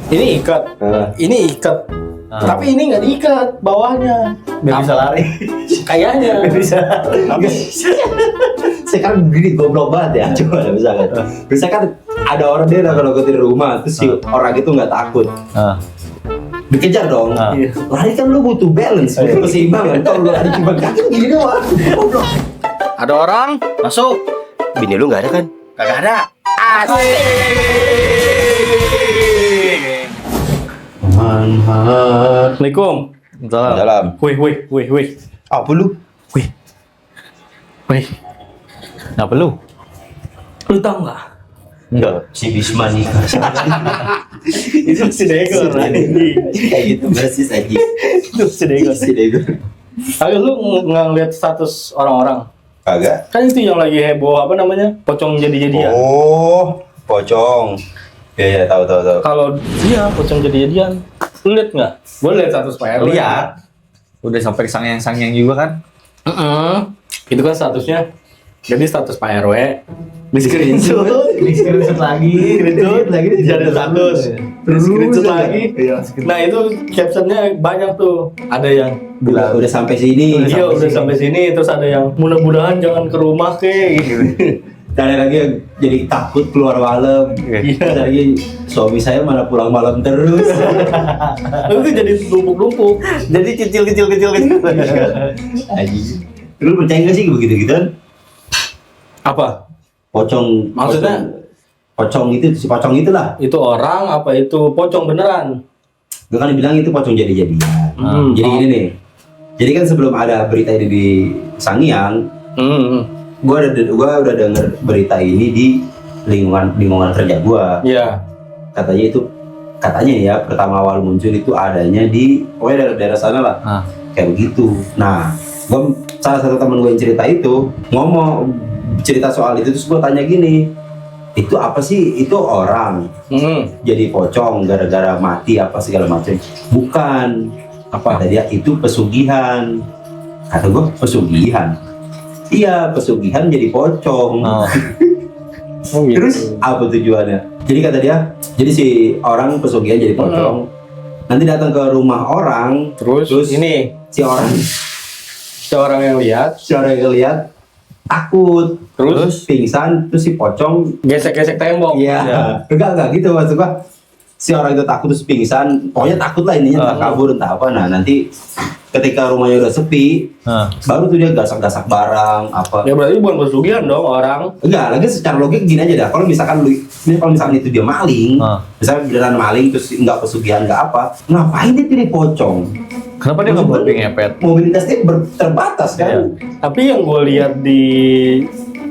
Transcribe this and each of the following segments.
Ini ikat, ini ikat. Tapi ini nggak diikat bawahnya. Biar bisa lari. Kayaknya. Biar bisa lari. Sekarang gini goblok banget ya. Coba ada misalkan. Misalkan ada orang dia udah ngikutin rumah, terus si orang itu nggak takut. Dikejar dong. Lari kan lu butuh balance, butuh keseimbangan. Kalau lu lari cuma kaki gini doang. Goblok. Ada orang masuk. Bini lu nggak ada kan? Kagak ada. Assalamualaikum. Dalam. Wih. Apa lu? Wih. Nggak perlu. Lu tau nggak? Enggak, si Bisma nikah. Itu si Dego. Kayak gitu persis aja. Itu si Dego. Si Dego. Ayo lu nggak ngeliat status orang-orang? Kagak. Kan itu yang lagi heboh apa namanya? Pocong jadi-jadian. Oh, pocong. Iya, tahu. Kalau dia pocong jadi-jadian, lu liat nggak? Gue liat status Pak RW. Lihat. Udah sampai sangyang-sangyang juga kan? Itu kan statusnya. Jadi status Pak RW di screenshot lagi, jadi status, terus screenshot lagi. Nah itu captionnya banyak tuh. Ada yang Udah sampai sini. iya udah sampai sini, terus ada yang mudah-mudahan jangan ke rumah gitu. Dan ada lagi yang jadi takut keluar malam. Iya. Ada lagi suami saya malah pulang malam terus. Itu jadi lumpuk-lumpuk. Jadi kecil. Aji. Lu percaya nggak sih begitu-gituan? Apa? Pocong. Maksudnya? Pocong itu si pocong itulah. Itu orang apa itu pocong beneran? Gue kan bilang itu pocong jadi-jadian. Jadi gini nih. Jadi kan sebelum ada berita ini di Sangiang, gua udah denger berita ini di lingkungan kerja gua. Iya. Katanya ya pertama awal muncul itu adanya di daerah sana lah. Kayak begitu. Nah, salah satu teman gue yang cerita itu ngomong cerita soal itu, terus gue tanya gini, itu apa sih? Itu orang jadi pocong gara-gara mati apa segala macam? Bukan. Apa tadi ya? Itu pesugihan. Kata gue, pesugihan. Iya, pesugihan jadi pocong. Gitu. Terus apa tujuannya? Jadi kata dia, jadi si orang pesugihan jadi pocong. Nanti datang ke rumah orang, Terus ini si orang yang lihat takut, terus pingsan, terus si pocong gesek-gesek tembok. iya. Enggak gitu maksud gua. Si orang itu takut terus pingsan, pokoknya takut lah intinya, entah kabur entah apa. Nah nanti ketika rumahnya udah sepi, baru tuh dia gasak-gasak barang apa. Ya berarti bukan pesugihan dong orang. Enggak, lagi secara logik gini aja dah. Kalau misalkan itu dia maling, misalnya beneran maling terus enggak pesugihan enggak apa, ngapain dia pilih pocong? Kenapa dia nggak buat ngepet? Mobilitasnya terbatas kan? Ya. Tapi yang gue lihat di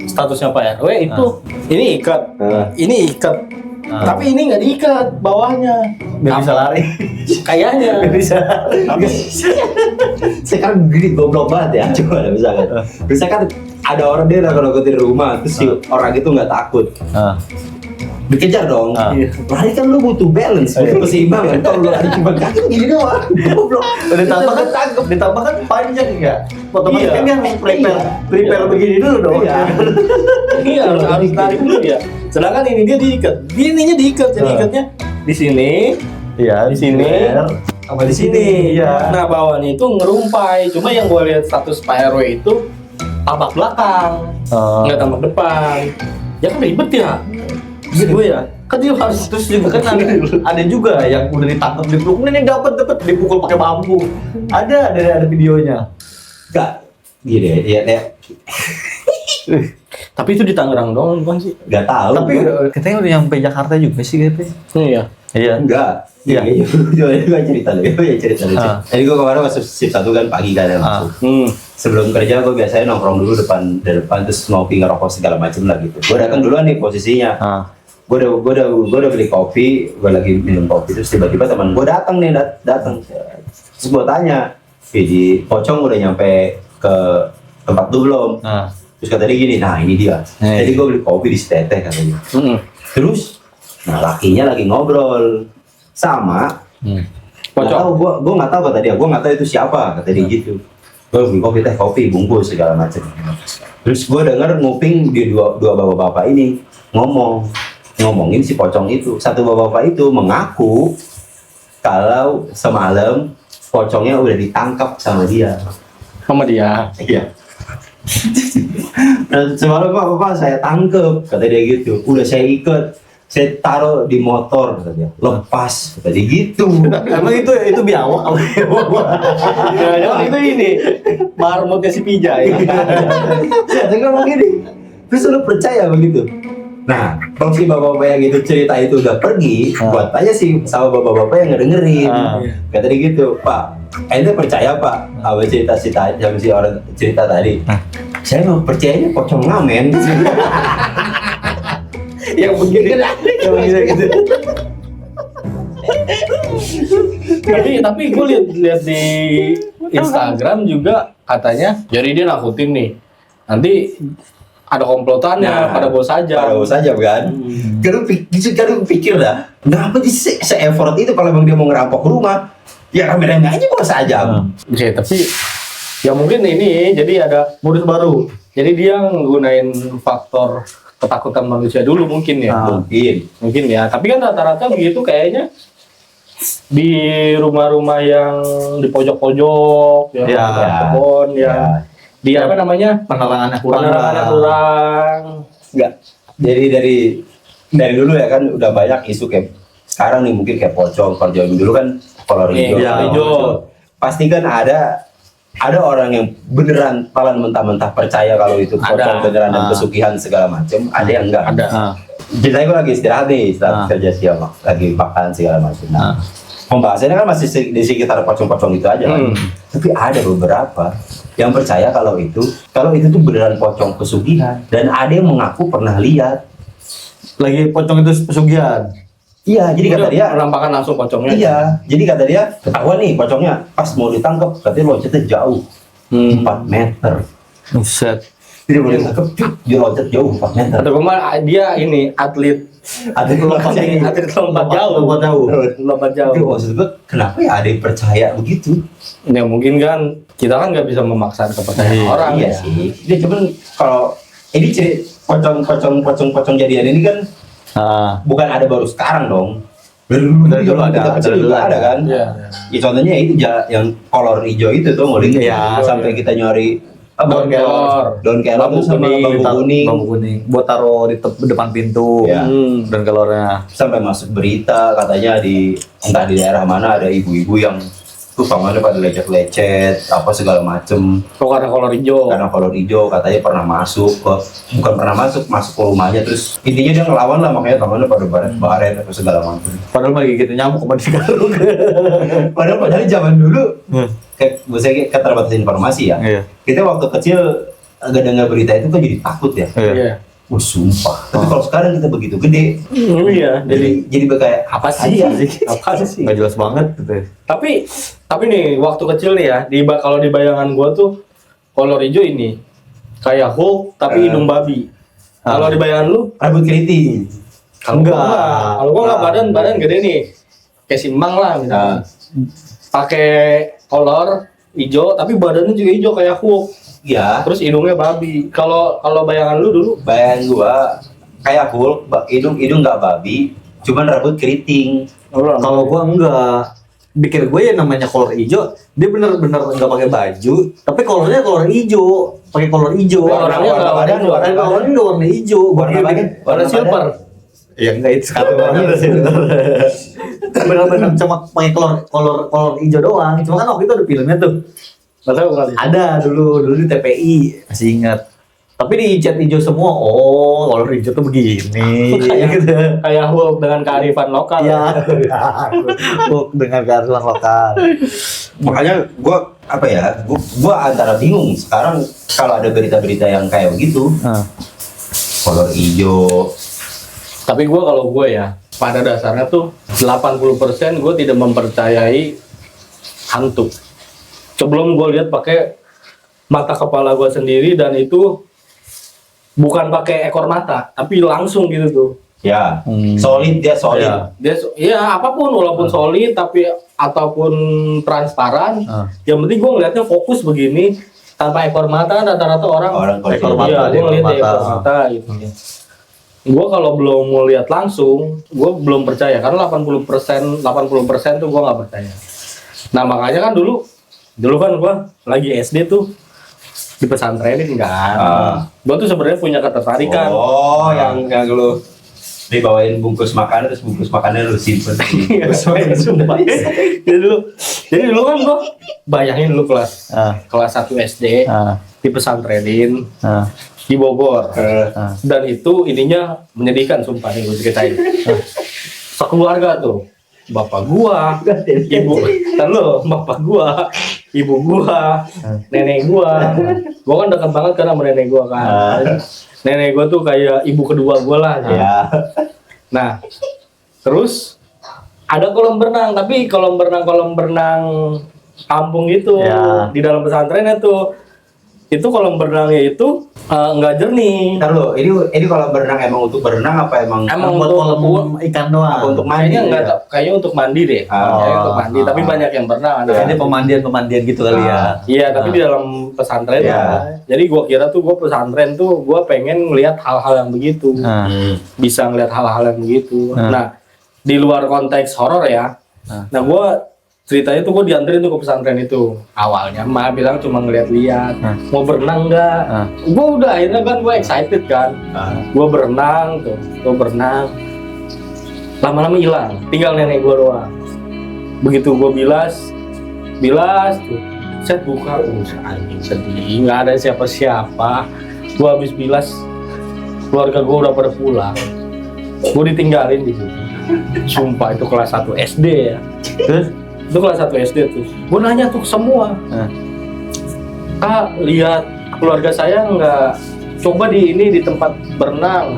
statusnya Pak RW itu ini ikat, ini ikat. Tapi ini nggak diikat bawahnya. Biar bisa lari. Kayaknya. Biar bisa. Sekarang gini goblok banget ya. Coba ada misalkan ada orang dia udah ngikutin rumah, terus si orang itu nggak takut. Dikejar dong. Lari kan lu butuh balance, butuh keseimbangan. Kalau lu lari cuma kaki gini doang. Goblok. Ditambah kan panjang ya. Otomatis kan dia harus prepare begini dulu dong. Iya harus tarik dulu ya. Sedangkan ini dia diikat. Ininya diikat, jadi ikatnya di sini. Iya, di sini. Sama di sini. Iya. Nah bawahnya itu ngerumpai. Cuma yang gue lihat status Pak RW itu tampak belakang, nggak tampak depan. Ya kan ribet ya. Gitu ya. Kan dia harus Terus juga kan ada juga yang udah ditangkap di peluk, ini dapat dipukul pakai bambu. Ada videonya. Enggak. Gini ya. Tapi itu di Tangerang doang bukan sih? Enggak tahu. Tapi katanya udah nyampe Jakarta juga sih katanya. Iya. Enggak. Iya. Gue cerita dulu. Jadi gue kemarin masuk shift 1 kan pagi kan ya masuk. Sebelum kerja gue biasanya nongkrong dulu depan terus ngopi ngerokok segala macam lah gitu. Gue datang duluan nih posisinya. Gue udah beli kopi, gue lagi minum kopi, terus tiba-tiba teman gue datang. Terus gue tanya, di pocong udah nyampe ke tempat lu belum? Terus kata dia gini, nah ini dia. Jadi gue beli kopi di Teteh katanya. Terus, nah lakinya lagi ngobrol sama pocong. Gue nggak tahu kata dia, gue nggak tahu itu siapa kata dia gitu. Gue beli kopi bungkus segala macam. Terus gue denger nguping di dua bapak-bapak ini ngomong. ngomongin si pocong itu. Satu bapak-bapak itu mengaku kalau semalam pocongnya udah ditangkap sama dia. Sama dia. Iya. Dan semalam Pak, saya tangkep, kata dia gitu. Udah saya ikat, saya taruh di motor, kata dia. Lepas, kata dia gitu. Emang itu biawak apa? Jangan itu ini marmutnya si Pijay. Saya ngomong gini, terus lu percaya begitu? Nah, kalau si bapak-bapak yang itu cerita itu udah pergi, buat tanya sih sama bapak-bapak yang ngedengerin. Kata dia gitu, Pak, ente percaya Pak? Apa cerita si orang cerita tadi? Saya mau percayanya pocong ngamen. Yang begini gitu. Tapi gue lihat di Instagram juga katanya, jadi dia nakutin nih. Nanti ada komplotannya, pada bos saja. Pada bos saja kan. Kadang pikir dah, kenapa sih se-effort itu kalau memang dia mau ngerampok rumah? Ya rame-rame aja bos saja. Oke, tapi ya mungkin ini jadi ada modus baru. Jadi dia nggunain faktor ketakutan manusia dulu mungkin ya. Mungkin ya. Tapi kan rata-rata begitu kayaknya di rumah-rumah yang di pojok-pojok, ya, kebun, ya. Di apa namanya? Penerangannya kurang. Enggak. Jadi dari dulu ya kan udah banyak isu kayak sekarang nih mungkin kayak pocong, kalau zaman dulu kan kolor hijau. Hijau. Pasti kan ada orang yang beneran palan mentah-mentah percaya kalau itu pocong beneran dan pesugihan segala macam. Ada yang enggak. Ada. Jadi gue lagi istirahat nih, setelah kerja siang, lagi makan segala macam. Pembahasannya kan masih di sekitar pocong-pocong itu aja kan. Tapi ada beberapa yang percaya kalau itu tuh beneran pocong pesugihan, dan ada yang mengaku pernah lihat lagi pocong itu pesugihan. Iya, jadi kata dia penampakan langsung pocongnya. Iya, jadi kata dia ketahuan nih pocongnya pas mau ditangkap, katanya loncatnya jauh 4 meter. Buset. Jadi mau ditangkap, dia loncat jauh 4 meter. Atau kemarin dia ini atlet lompat jauh. Tapi maksud gue, kenapa ya ada yang percaya begitu? Ya mungkin kan kita kan nggak bisa memaksa kepercayaan orang. Iya sih. Dia cuman kalau ini pocong jadian ini kan bukan ada baru sekarang dong. Dari dulu ada kan. Iya. Ya, contohnya itu yang kolor hijau itu tuh nguling sampai kita nyari daun kelor tuh sama bambu kuning buat taruh di depan pintu. Daun kelornya sampai masuk berita katanya entah di daerah mana ada ibu-ibu yang tuh tangannya pada lecet-lecet apa segala macem. Karena kolor hijau. Karena kolor hijau katanya pernah bukan pernah masuk ke rumahnya, terus intinya dia ngelawan lah, makanya tangannya pada baret apa segala macem. Padahal lagi gitu nyamuk pada digaruk. Padahal zaman dulu kayak misalnya keterbatasan informasi ya. Kita waktu kecil agak dengar berita itu kan jadi takut ya. Iya. Sumpah. Tapi kalau sekarang kita begitu gede, iya. Jadi kayak apa sih? Apa sih? Nggak jelas banget gitu. Tapi nih waktu kecil nih ya, kalau di bayangan gua tuh kolor hijau ini kayak Hulk tapi hidung babi. Kalau di bayangan lu rambut keriting. Kalau gua enggak badan gede nih. Kayak simbang lah misalnya. Pakai kolor hijau tapi badannya juga hijau kayak Hulk. Iya. Terus hidungnya babi. Kalau bayangan lu dulu? Bayangan gua kayak Hulk, hidung nggak babi, cuman rambut keriting. Kalau gua enggak, pikir gue ya namanya kolor hijau, dia bener-bener nggak pakai baju, tapi kolornya kolor hijau, pakai kolor hijau. Orangnya warna hijau, warna silver. Ya enggak itu satu banget sih. Bener-bener cuma pakai kolor hijau doang. Cuma kan waktu itu ada filmnya tuh. Ada dulu di TPI, masih ingat. Tapi di cat hijau semua. Oh, kolor hijau tuh begini. Kayak Hulk dengan kearifan lokal. Iya. Hulk dengan kearifan lokal. Makanya gua antara bingung sekarang kalau ada berita-berita yang kayak begitu. Kolor hijau. Tapi kalau gue ya, pada dasarnya tuh 80% gue tidak mempercayai hantu. Sebelum gue lihat pakai mata kepala gue sendiri, dan itu bukan pakai ekor mata, tapi langsung gitu tuh. Ya, solid. Ya apapun, walaupun solid tapi ataupun transparan, yang penting gue ngeliatnya fokus begini tanpa ekor mata. Rata-rata orang ekor mata, gue ngeliat ekor mata gitu. Gue kalau belum mau lihat langsung, gue belum percaya karena 80% tuh gue nggak percaya. Nah makanya kan dulu kan gue lagi SD tuh di pesantrenin kan. Gue tuh sebenarnya punya ketertarikan. Oh, yang lu dibawain bungkus makanan terus bungkus makanannya lu simpen. Sumpah. Jadi dulu kan gue bayangin dulu kelas 1 SD di pesantrenin di Bogor. Dan itu ininya menyedihkan sumpah nih gue ceritain. Sekeluarga tuh, bapak gua, bapak gua, ibu gua, nenek gua kan dekat banget karena sama nenek gua kan. Nenek gua tuh kayak ibu kedua gua lah. Iya. Nah, terus ada kolam berenang, tapi kolam berenang kampung gitu di dalam pesantrennya tuh. Itu kolam berenangnya itu nggak jernih. Ntar lu, ini kalau berenang emang untuk berenang apa emang buat kolam ikan doang? Apa untuk mandi? Kayaknya untuk mandi deh. Kayaknya untuk mandi, tapi banyak yang berenang. Ini pemandian gitu kali ya. Iya, tapi di dalam pesantren jadi gua kira tuh gua pesantren tuh gua pengen ngelihat hal-hal yang begitu. Bisa ngelihat hal-hal yang begitu. Nah, di luar konteks horor ya. Nah, gua ceritanya tuh gue dianterin tuh ke pesantren itu. Awalnya mah bilang cuma ngeliat-liat, mau berenang nggak? Gue udah akhirnya kan gue excited kan. Gue berenang. Lama-lama hilang, tinggal nenek gue doang. Begitu gue bilas tuh, set buka, anjing sedih, nggak ada siapa-siapa. Gue habis bilas, keluarga gue udah pada pulang. Gue ditinggalin di situ. Sumpah itu kelas 1 SD ya. Itu kelas 1 SD tuh. Gue nanya tuh semua. Kak, lihat keluarga saya nggak coba di tempat berenang.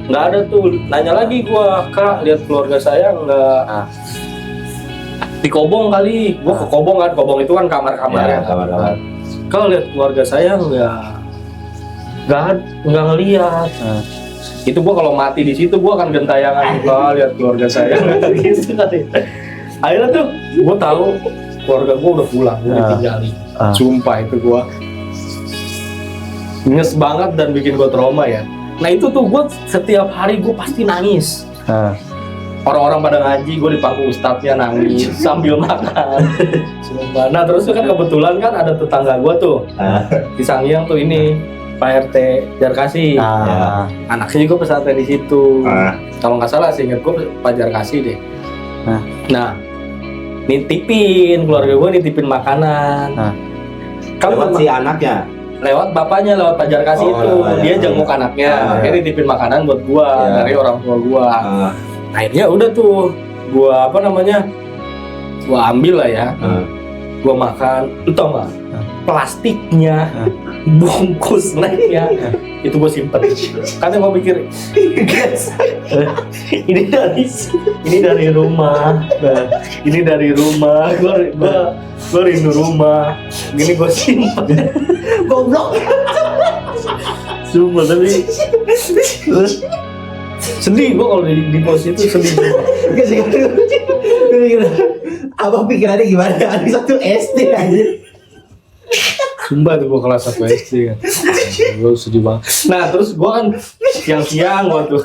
Nggak ada tuh. Nanya lagi gue, Kak, lihat keluarga saya nggak di Kobong kali. Gue ke Kobong kan. Kobong itu kan kamar-kamarnya. Kamar-kamar. Kak, lihat keluarga saya nggak ngelihat. Itu gue kalau mati di situ gue akan gentayangan. Kak, lihat keluarga saya. Gitu katanya. Akhirnya tuh gue tahu keluarga gue udah pulang, gue ditinggalin. Sumpah itu gue nyes banget dan bikin gue trauma ya. Nah itu tuh gue setiap hari gue pasti nangis. Orang-orang pada ngaji, gue di pangku ustadznya nangis sambil makan. Sumpah. Nah terus kan kebetulan kan ada tetangga gue tuh di Sangiang tuh ini Pak RT Jarkasi. Anaknya juga pesantren di situ. Kalau nggak salah sih ingat gue Pak Jarkasi deh. Nah, nitipin keluarga gue nitipin makanan. Lewat si anaknya, lewat bapaknya, lewat Pak Jarkasi itu dia jenguk anaknya, dia nitipin makanan buat gue dari orang tua gue. Akhirnya udah tuh gue gue ambil lah ya, gue makan. Lu tau nggak? Plastiknya, bungkus snacknya itu gue simpen. Karena gue pikir ini dari rumah, gue rindu rumah. Gini gue simpen. Goblok. Sumpah tapi sedih gue kalau di pos itu sedih. Abang pikirannya gimana? Adik 1 SD aja. Sumpah tuh gue kelas 1 SD kan. Gue sedih banget. Nah terus gue kan siang-siang gue tuh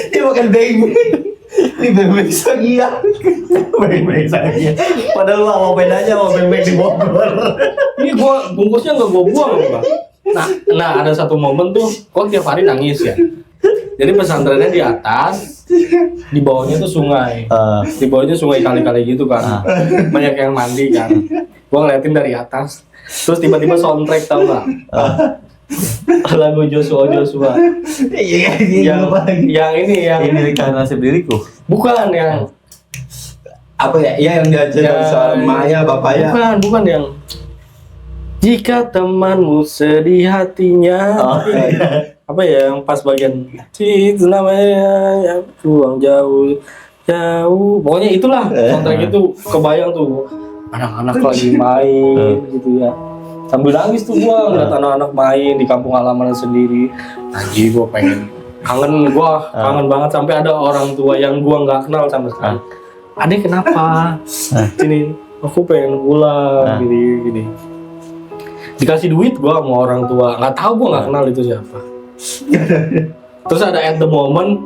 Dia makan beng-beng. Ini beng-beng Sangiang. Beng-beng Sangiang. Padahal lu apa bedanya sama beng-beng di Bogor. ini gue bungkusnya nggak gue buang loh Bang. Nah ada satu momen tuh kok tiap hari nangis ya. Jadi pesantrennya di atas, di bawahnya tuh sungai. Di bawahnya sungai kali-kali gitu kan. Banyak yang mandi kan. Gua ngeliatin dari atas. Terus tiba-tiba soundtrack tau gak? Lagu Joshua. Yang ini nasib diriku. bukan yang Apa ya? Iya yang diajarin soal emaknya, bapaknya. bukan yang jika temanmu sedih hatinya. Apa ya yang pas bagian itu namanya ya buang jauh pokoknya itulah soundtrack itu kebayang tuh anak-anak lagi main gitu ya sambil nangis tuh gua ngeliat anak-anak main di kampung halaman sendiri. Anjir gua kangen banget sampai ada orang tua yang gua nggak kenal sama sekali. Adek kenapa? Sini aku pengen pulang gini. Dikasih duit gua sama orang tua, nggak tahu gua nggak kenal itu siapa. Terus ada at the moment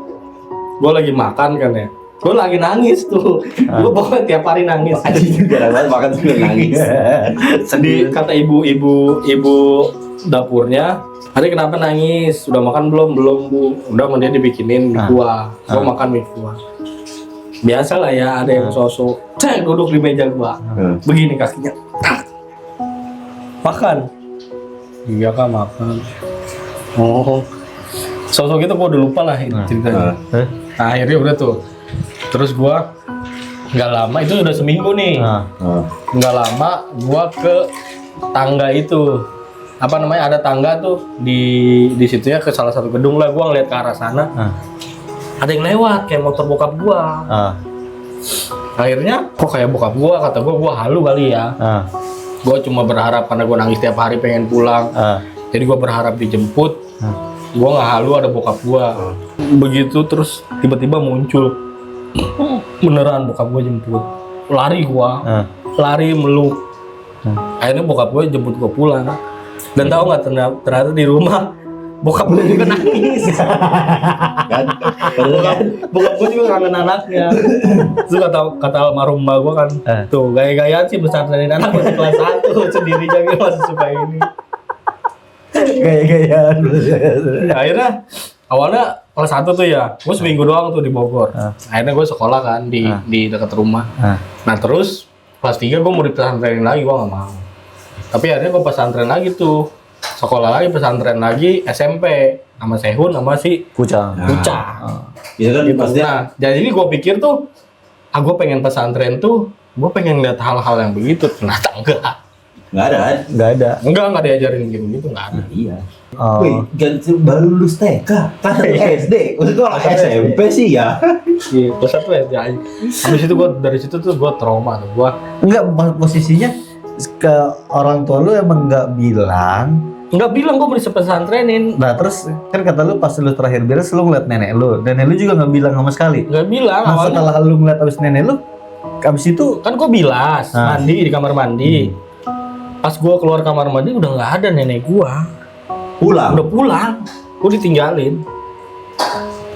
gue lagi makan kan ya, gue lagi nangis tuh. Gue pokoknya tiap hari nangis. Jarang banget makan sambil nangis. Sedih. Kata ibu dapurnya, hari kenapa nangis? Udah makan belum bu. Udah, sama dia dibikinin mie kuah. Gue makan mie kuah. Biasa lah ya, ada yang sosok duduk di meja gua, begini kakinya, makan. Iya kak, makan. Oh, sosok itu gua udah lupa lah ceritanya. Nah, akhirnya udah tuh. Terus gua nggak lama, itu udah seminggu nih. Nggak lama, gua ke tangga itu. Apa namanya, ada tangga tuh di situ ya, ke salah satu gedung lah. Gua ngeliat ke arah sana. Ada yang lewat kayak motor bokap gua. Akhirnya kok kayak bokap gua, kata gua halu kali ya. Gua cuma berharap karena gua nangis tiap hari pengen pulang. Jadi gua berharap dijemput. Gua nggak halu, ada bokap gua. Begitu terus tiba-tiba muncul. Beneran bokap gua jemput. Lari gua. Lari meluk. Akhirnya bokap gua jemput gua pulang. Dan tahu nggak, ternyata di rumah bokap gue juga nangis. Bokap gue juga kangen anaknya. Terus kata almarhum mbak gue kan, tuh gaya-gayaan sih pesantrenin anak masih kelas 1 sendiri jadi masih suka ini. Gaya-gayaan. Akhirnya awalnya kelas 1 tuh ya, gue seminggu doang tuh di Bogor. Akhirnya gue sekolah kan di dekat rumah. Nah terus kelas 3 gue mau dipesantrenin lagi, gue nggak mau. Tapi akhirnya gue pesantren lagi tuh. Sekolah lagi, pesantren lagi, SMP sama Sehun sama si Kucang. Itu kan Gitu. maksudnya Nah, jadi gue pikir tuh, gue pengen pesantren tuh, gue pengen lihat hal-hal yang begitu. Ternyata enggak. nggak ada kan? Nggak ada. Diajarin gitu nggak ada. Iya. Oh. Wih, baru lulus TK, kan SD. Maksud gua SMP sih ya. Iya, terus satu SD aja. Habis itu dari situ tuh gue trauma tuh. Enggak, posisinya ke orang tua lu emang nggak bilang. Nggak bilang gue mau pesantrenin. Nah terus kan kata lu pas lu terakhir beres lu ngeliat nenek lu. Dan nenek lu juga nggak bilang sama sekali. Nggak bilang. Nah Awalnya setelah lu ngeliat abis nenek lu, abis itu kan gue bilas, mandi di kamar mandi. Pas gue keluar kamar mandi udah nggak ada nenek gue. Pulang. Udah pulang, gue ditinggalin.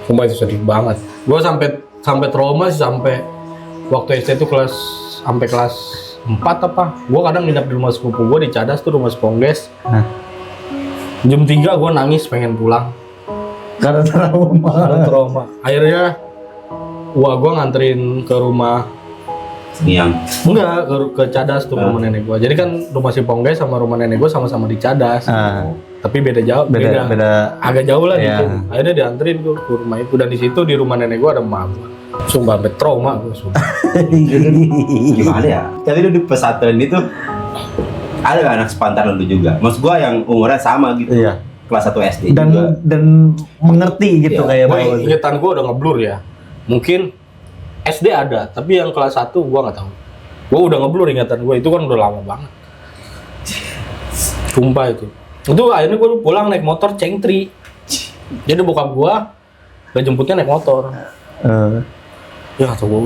Sumpah itu sedih banget. Gue sampai trauma sih, sampai waktu SD itu sampai kelas 4 apa. Gue kadang nginap di rumah sepupu gue di Cadas tuh, rumah Sepongges. Jam 3 gue nangis pengen pulang. karena trauma. Akhirnya gue nganterin ke rumah. Yang Enggak, ke Cadas tuh rumah nenek gue. Jadi kan rumah Sepongges sama rumah nenek gue sama-sama di Cadas. Tapi beda jauh, beda agak jauh lah gitu. Akhirnya dianterin gue ke rumah itu, dan di situ di rumah nenek gue ada emak gue. Sumpah sampai trauma gue, sumpah. gimana ya? Tapi lu di pesantren itu ada gak anak sepantaran lu juga? Maksud gua yang umurnya sama gitu. Iya. Kelas 1 SD Dan juga. dan mengerti gitu kayak Gue ingetan gue udah ngeblur ya. Mungkin SD ada, tapi yang kelas 1 gue nggak tahu. Gue udah ngeblur ingatan gue, itu kan udah lama banget. Sumpah itu. Itu akhirnya gue pulang naik motor cengtri. Jadi bokap gue gak jemputnya naik motor. Ya kata gue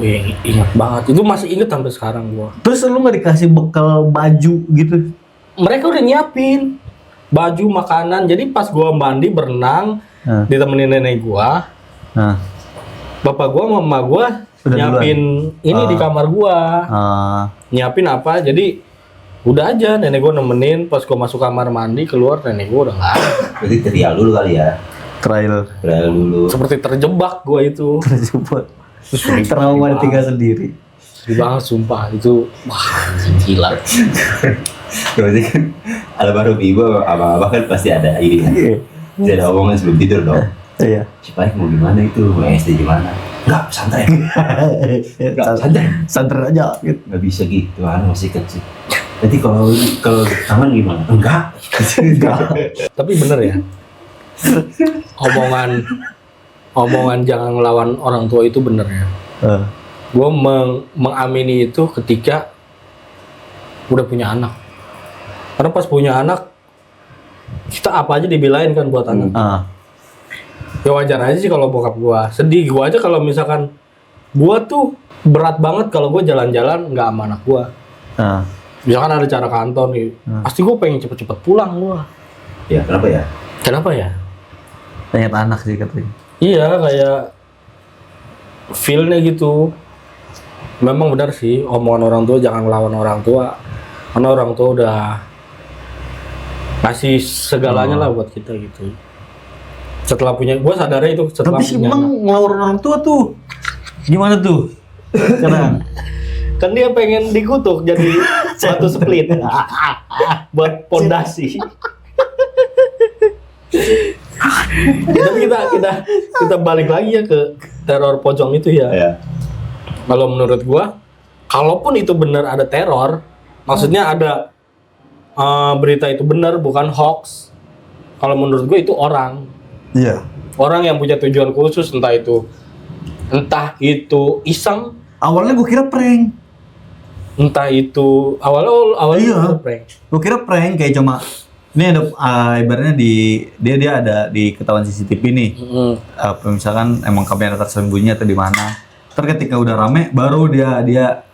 ingat banget. Itu masih inget sampai sekarang gue. Terus lu nggak dikasih bekal baju gitu? Mereka udah nyiapin baju, makanan. Jadi pas gue mandi berenang, ditemenin nenek gue, bapak gue sama mama gue nyiapin ini di kamar gue. Nyiapin apa? Jadi udah aja nenek gue nemenin. Pas gue masuk kamar mandi keluar, nenek gue udah nggak ada. Berarti trial dulu kali ya. Trial dulu. Seperti terjebak gue itu. terjebak. Trauma tinggal sendiri. Sedih banget sumpah itu. Wah, gila. Berarti kan almarhum ibu abang-abang kan pasti ada ini kan. Jadi ada omongan sebelum tidur dong. Iya. Si Paik mau gimana itu? Mau SD gimana? Enggak, santai. Enggak, santai. Santai aja gitu. Enggak bisa gitu, anak masih kecil. Nanti kalau tangan gimana? Enggak. Tapi bener ya. Omongan jangan ngelawan orang tua itu bener ya. Gue mengamini itu ketika udah punya anak. Karena pas punya anak, kita apa aja dibelain kan buat anak. Ya wajar aja sih kalau bokap gue sedih. Gue aja kalau misalkan gue tuh berat banget kalau gue jalan-jalan nggak sama anak gue. Misalkan ada acara kantor nih, pasti gue pengen cepet-cepet pulang gue. Ya kenapa ya? Kenapa ya? Penyet anak sih katanya. Iya, kayak feel-nya gitu. Memang benar sih omongan orang tua jangan melawan orang tua. Karena orang tua udah kasih segalanya lah buat kita gitu. Setelah punya, gue sadarnya itu setelah Tapi sih punya emang anak. ngelawan orang tua tuh gimana tuh? Sekarang Kan dia pengen dikutuk jadi satu split buat pondasi. Tapi kita balik lagi ya ke teror pocong itu ya. Iya. Kalau menurut gua, kalaupun itu benar ada teror, maksudnya ada berita itu benar bukan hoax. Kalau menurut gua itu orang iya. yang punya tujuan khusus, entah itu iseng, Awalnya gue kira prank. entah itu awalnya Iya. itu prank. Gue kira prank kayak cuma ini ada ibaratnya dia ada di ketahuan CCTV nih. Misalkan emang kamera tersembunyi atau di mana. Terus ketika udah rame baru dia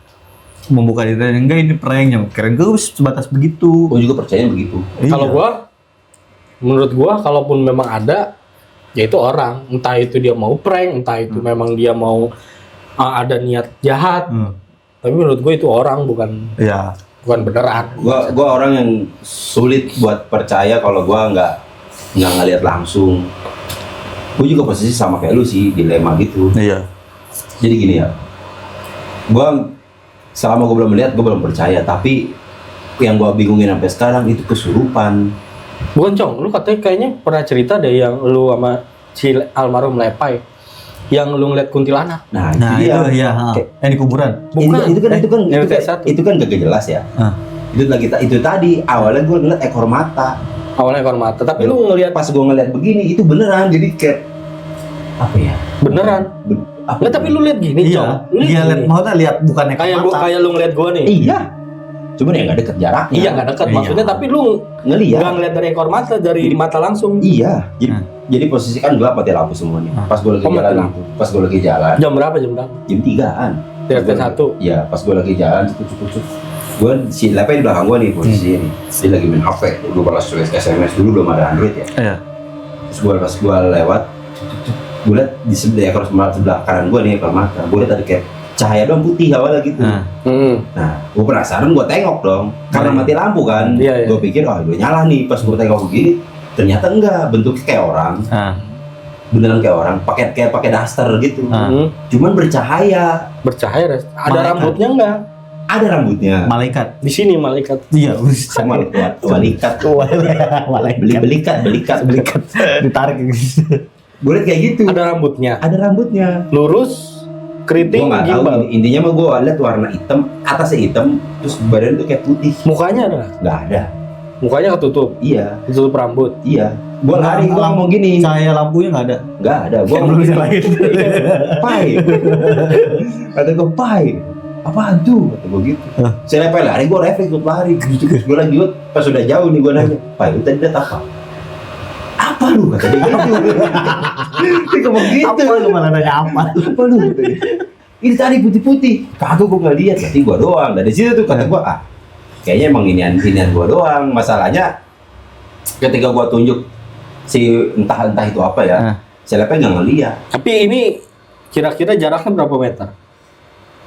membuka diri, enggak ini prank, yang keren gue sebatas begitu. Gue juga percaya begitu. Kalau Iya. gua, menurut gua, kalaupun memang ada, ya itu orang. Entah itu dia mau prank, entah itu memang dia mau ada niat jahat. Tapi menurut gua itu orang, bukan Iya. beneran. Gua orang yang sulit buat percaya kalau gua nggak ngeliat langsung. Gue juga posisi sama kayak lu sih, dilema gitu. Iya. Jadi gini ya, selama gue belum melihat, gue belum percaya. Tapi yang gue bingungin sampai sekarang itu kesurupan. Bukan Cong, lu katanya kayaknya pernah cerita deh yang lu sama si almarhum Lepai, yang lu ngeliat kuntilanak. Nah, Nah itu itu dia. ya, yang di kuburan. Bukan. Itu kan gak jelas ya. Itu tadi awalnya gue ngeliat ekor mata. Awalnya ekor mata, tapi lu ngeliat Pas gue ngeliat begini itu beneran. Jadi kayak apa ya? beneran. Nggak, tapi lu lihat gini, Cong. Iya. Lu Dia lihat lihat maksudnya lihat bukan kayak gua, kayak lu ngeliat gua nih. Iya. Cuman ya nggak deket jaraknya. Iya, nggak dekat Iya. maksudnya, tapi lu Ngeliat. nggak ngeliat dari ekor mata, dari mata langsung. Iya. Jadi posisi kan gelap, mati lampu semuanya. Pas gue lagi Oh, mati jalan lampu. itu. Pas gue lagi jalan. Jam berapa? Jam berapa? Jam 3-an. Di RT 1. Iya, pas gue lagi jalan cukup. Gue si Lepai di belakang gue nih posisi ini. Dia lagi main HP. Gue balas SMS dulu, belum ada Android ya. Iya. Terus pas gue lewat, gue liat di sebelah kanan gue nih ekor mata. Gue liat ada kayak cahaya doang putih awalnya gitu. Nah, gue penasaran, gue tengok dong. Karena mati lampu kan. Iya, iya. Gue pikir, oh udah nyala nih. Pas gue tengok begini, ternyata enggak. Bentuknya kayak orang. Beneran kayak orang. Pakai daster gitu. Cuman bercahaya. Bercahaya, Res. Ada Malaikat. rambutnya nggak? Ada rambutnya. Malaikat. Di sini malaikat. Iya. Sama walikat. Malaikat. Belikat. Ditarik gitu. Gue liat kayak gitu. Ada rambutnya. Ada rambutnya. Lurus, Gue keriting, nggak tahu. gimbal. Intinya mah gue liat warna hitam, atasnya hitam, terus badan tuh kayak putih. Mukanya ada nggak? Nggak ada. Mukanya ketutup, Iya. ketutup rambut. Iya. Gue lari, gue ngomong gini. Cahaya lampunya nggak ada. Nggak ada. Gue Yang ngomong belum gini. nyalain. Pai. Kata gue, Pai. Apaan tuh? Kata gue gitu. Saya Lepai lari, gue refleks, gue lari. Terus gue lanjut, pas udah jauh nih gue nanya, Pai, lu tadi liat apa? Apa lu? Kata dia gitu. Dia ngomong gitu. Apa lu malah nanya apa? Apa lu? Kata dia. Ini tadi putih-putih. Kagak, gue nggak lihat. Berarti gue doang. Dari situ tuh kata gue, kayaknya emang inian gue doang. Masalahnya ketika gue tunjuk si entah itu apa ya, saya Lepai nggak ngeliat. Tapi ini kira-kira jaraknya berapa meter?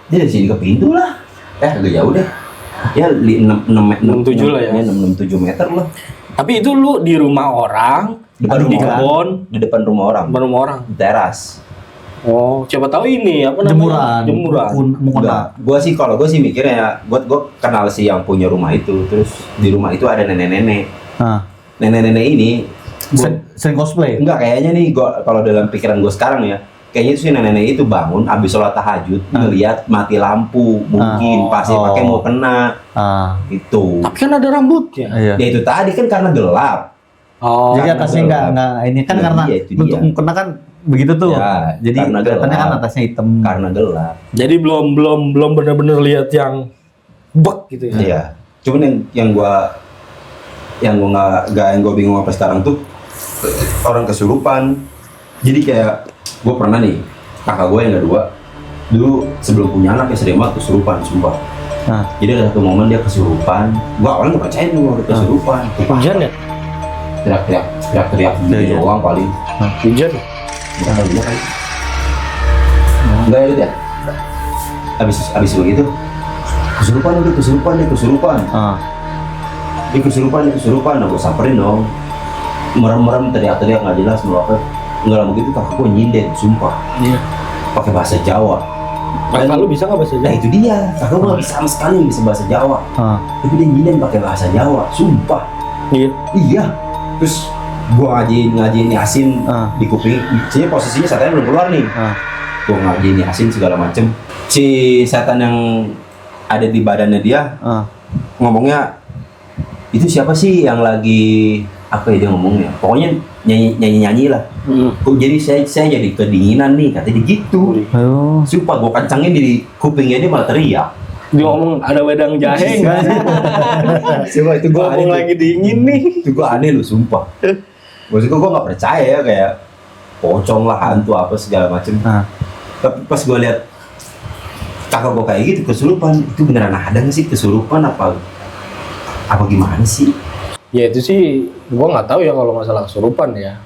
Dia dari sini ke pintu lah. Agak jauh deh. Ya 6-7 lah ya. 6-7 meter lah. Tapi itu lu di rumah orang, Depan di rumah kebun, Di depan rumah orang. di rumah orang. Di teras. Oh, siapa tahu ini apa namanya? Jemuran. Enggak. Gue sih mikirnya ya, gue kenal si yang punya rumah itu. Terus di rumah itu ada nenek-nenek. Nenek-nenek ini Sering cosplay. enggak kayaknya nih, kalau dalam pikiran gue sekarang ya, kayaknya itu si nenek-nenek itu bangun abis sholat tahajud ngelihat mati lampu, mungkin pasti pakai mau kena itu. Tapi kan ada rambutnya. Iya. Ya itu tadi kan karena gelap. Oh, Jadi Karena atasnya gelap. nggak ini kan Nah, karena iya, itu bentuk dia. mukena kan begitu tuh. Ya, Jadi karena kelihatannya kan gelap. atasnya hitam. Karena gelap. jadi belum benar-benar lihat yang bek gitu ya. Iya. Cuman yang gua bingung apa sekarang tuh orang kesurupan. Jadi kayak gua pernah nih, kakak gua yang kedua dulu sebelum punya anak ya sering banget kesurupan, sumpah. Jadi ada satu momen dia kesurupan. Gua awalnya nggak percaya nih, udah kesurupan. Hujan ya? Teriak-teriak gitu Iya. doang paling. Hujan. Enggak ya dia. Habis begitu kesurupan. Dia kesurupan, aku samperin dong. Merem-merem teriak-teriak nggak jelas mau apa. Nggak lama gitu kakak gue nyindet, sumpah. Iya. Pakai bahasa Jawa. Kakak lu bisa nggak bahasa Nah Jawa? itu dia, kakak gue nggak bisa sama sekali bisa bahasa Jawa. Tapi dia nyindet pakai bahasa Jawa, sumpah. Iya. Iya. Terus gua ngajiin Yasin di kuping. Jadi posisinya setannya belum keluar nih. Gua ngajiin Yasin segala macem. Si setan yang ada di badannya dia ngomongnya, itu siapa sih yang lagi apa ya dia ngomongnya? Pokoknya nyanyi lah. Kok jadi saya jadi kedinginan nih, katanya gitu. Sumpah gua kencangin di kupingnya dia malah teriak. Dia ngomong ada wedang jahe nggak? Coba itu gua Ngomong lagi dingin nih. Itu gua aneh lu sumpah. Maksudnya gua nggak percaya ya, kayak pocong lah, hantu apa segala macem. Tapi pas gua lihat kakak gua kayak gitu kesurupan, itu beneran ada nggak sih kesurupan apa gimana sih? Ya itu sih gua nggak tahu ya kalau masalah kesurupan ya.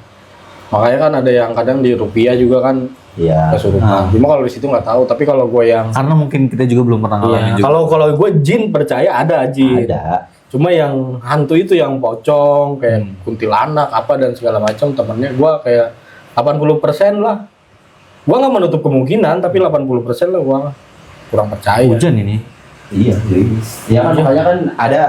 Makanya kan ada yang kadang di rupiah juga kan Iya. kesurupan. Cuma kalau di situ nggak tahu. Tapi kalau gue yang Karena mungkin kita juga belum pernah ngalamin juga. kalau gue jin percaya ada jin. Ada. Cuma yang hantu itu yang pocong kayak kuntilanak apa dan segala macam temennya gue kayak 80% lah. Gue nggak menutup kemungkinan tapi 80% lah gue kurang percaya. Hujan ini. Iya. Ya kan makanya kan ada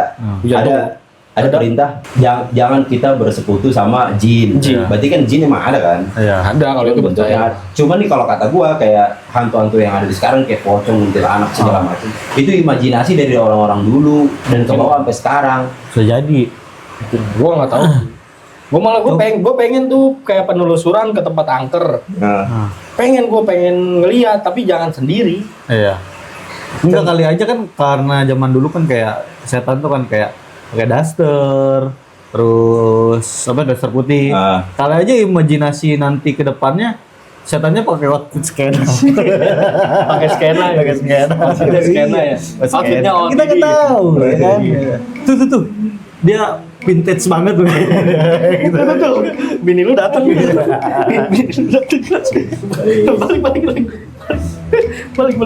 perintah jangan kita bersekutu sama jin. Berarti kan jin emang ada kan? Iya. Ada kalau itu percaya. Cuma nih kalau kata gua kayak hantu-hantu yang ada di sekarang kayak pocong, kuntilanak segala macam. Itu imajinasi dari orang-orang dulu dan ke bawah sampai sekarang. Bisa jadi. Gue nggak tahu. Gue pengen tuh kayak penelusuran ke tempat angker. Pengen ngeliat tapi jangan sendiri. Iya. Enggak kali aja kan karena zaman dulu kan kayak setan tuh kan kayak pakai daster, terus daster putih. Kali aja imajinasi nanti ke depannya setannya pakai outfit skena. Pakai skena ya. Pakai skena ya. Outfitnya OTD. Kita kan tahu ya kan. Tuh. Dia vintage banget tuh. Tuh. Bini lu datang. Balik.